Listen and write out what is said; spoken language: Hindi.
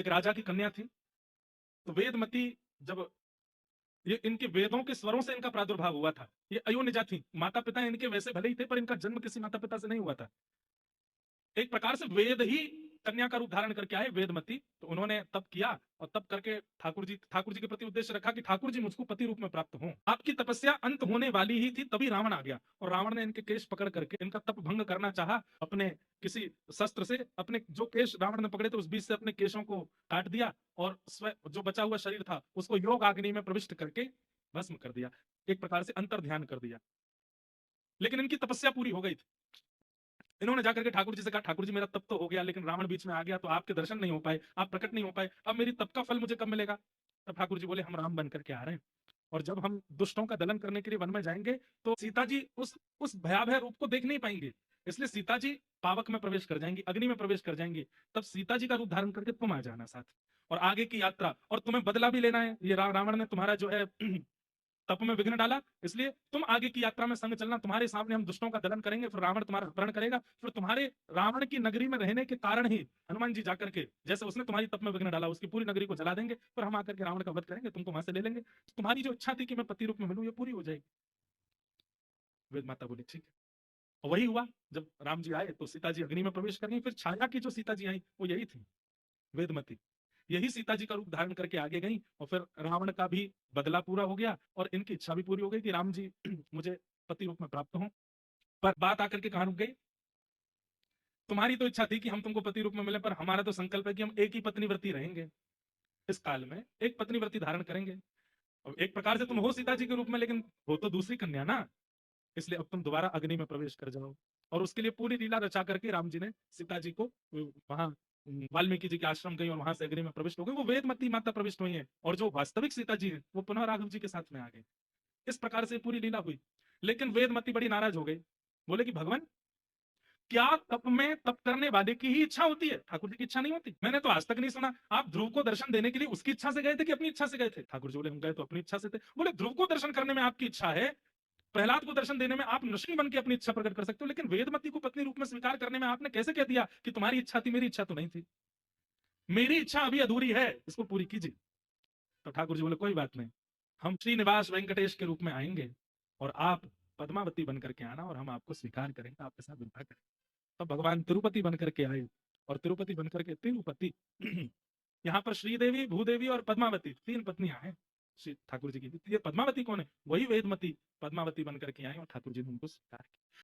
एक राजा की कन्या थी। तो वेदमती, जब ये इनके वेदों के स्वरों से इनका प्रादुर्भाव हुआ था। ये अयोनिजा थी, माता पिता इनके वैसे भले ही थे पर इनका जन्म किसी माता पिता से नहीं हुआ था। एक प्रकार से वेद ही कन्या का रूप धारण करके आए, वेदमती। तो उन्होंने तप किया और तप करके ठाकुर जी के प्रति उद्देश्य रखा कि ठाकुर जी मुझको पति रूप में प्राप्त हों। आपकी तपस्या अंत होने वाली ही थी, तभी रावण आ गया और रावण ने इनके केश पकड़ करके इनका तप भंग करना चाहा। अपने किसी शस्त्र से अपने जो केश रावण ने पकड़े थे उस बीच से अपने केशों को काट दिया और जो बचा हुआ शरीर था उसको योग अग्नि में प्रविष्ट करके भस्म कर दिया, एक प्रकार से अंतर ध्यान कर दिया। लेकिन इनकी तपस्या पूरी हो गई थी। इन्होंने जाकर के ठाकुर जी से कहा, ठाकुर जी मेरा तप तो हो गया लेकिन रावण बीच में आ गया तो आपके दर्शन नहीं हो पाए, आप प्रकट नहीं हो पाए, अब मेरी तप का फल मुझे कब मिलेगा? तब ठाकुर जी बोले, हम राम बन करके आ रहे हैं और जब हम दुष्टों का दलन करने के लिए वन में जाएंगे तो सीता जी उस भयावह रूप को देख नहीं पाएंगे, इसलिए सीता जी पावक में प्रवेश कर जाएंगी, अग्नि में प्रवेश कर जाएंगी। तब सीता जी का रूप धारण करके तुम आ जाना साथ, और आगे की यात्रा, और तुम्हें बदला भी लेना है। ये रावण ने तुम्हारा जो है तप में विघ्न डाला, इसलिए तुम आगे की यात्रा में संग चलना, तुम्हारे सामने हम दुष्टों का दलन करेंगे, फिर रावण तुम्हारा अपहरण करेगा, फिर तुम्हारे रावण की नगरी में रहने के कारण ही हनुमान जी जाकर के, जैसे उसने तुम्हारी तप में विघ्न डाला, उसकी पूरी नगरी को जला देंगे, फिर हम आकर के रावण का वध करेंगे, तुमको वहां से ले लेंगे, तुम्हारी जो इच्छा थी कि मैं पति रूप में मिलूं ये पूरी हो जाएगी। वेद माता बोली ठीक है। और वही हुआ, जब राम जी आए तो सीता जी अग्नि में प्रवेश कर गई। फिर छाया की जो सीता जी आई वो यही थी, वेदमती। यही सीता जी का रूप धारण करके आगे गई और फिर रावण का भी बदला पूरा हो गया और इनकी इच्छा भी पूरी हो गई कि राम जी मुझे पति रूप में प्राप्त हों। पर बात आकर के कहां रुक गई? तुम्हारी तो इच्छा थी कि हम तुमको पति रूप में मिले, पर हमारा तो संकल्प है कि हम एक ही पत्नी व्रती रहेंगे, इस काल में एक पत्नी व्रती धारण करेंगे। और एक प्रकार से तुम हो सीता जी के रूप में, लेकिन हो तो दूसरी कन्या ना, इसलिए अब तुम दोबारा अग्नि में प्रवेश कर जाओ। और उसके लिए पूरी लीला रचा करके राम जी ने सीता जी को वहां वाल्मीकि जी के आश्रम गई और वहां से अग्नि में प्रविष्ट हो गई, वो वेदमती माता प्रविष्ट हुई है, और जो वास्तविक सीता जी है वो पुनः राघव जी के साथ में आ गई। इस प्रकार से पूरी लीला हुई। लेकिन वेदमती बड़ी नाराज हो गई, बोले कि भगवान, क्या तप में तप करने वाले की ही इच्छा होती है, ठाकुर जी की इच्छा नहीं होती? मैंने तो आज तक नहीं सुना। आप ध्रुव को दर्शन देने के लिए उसकी इच्छा से गए थे कि अपनी इच्छा से गए थे? ठाकुर जी बोले, हम गए तो अपनी इच्छा से थे। बोले, ध्रुव को दर्शन करने में आपकी इच्छा है, प्रहलाद को दर्शन देने में आप नृसिंह बन के अपनी इच्छा प्रकट कर सकते हो, लेकिन वेदमती को पत्नी रूप में स्वीकार करने में आपने कैसे कह दिया कि तुम्हारी इच्छा थी, मेरी इच्छा तो नहीं थी? मेरी इच्छा अभी अधूरी है, इसको पूरी कीजिए। तो ठाकुर जी बोले, कोई बात नहीं, हम श्रीनिवास वेंकटेश के रूप में आएंगे और आप पद्मावती बन करके आना और हम आपको स्वीकार करेंगे, आपके साथ विवाह करेंगे। तो भगवान तिरुपति बन करके आए और तिरुपति बन करके तिरुपति यहाँ पर श्रीदेवी, भूदेवी और पद्मावती तीन पत्नियां हैं श्री ठाकुर जी की। ये पद्मावती कौन है? वही वेदमती पद्मावती बन करके आई और ठाकुर जी ने उनको स्वीकार किया।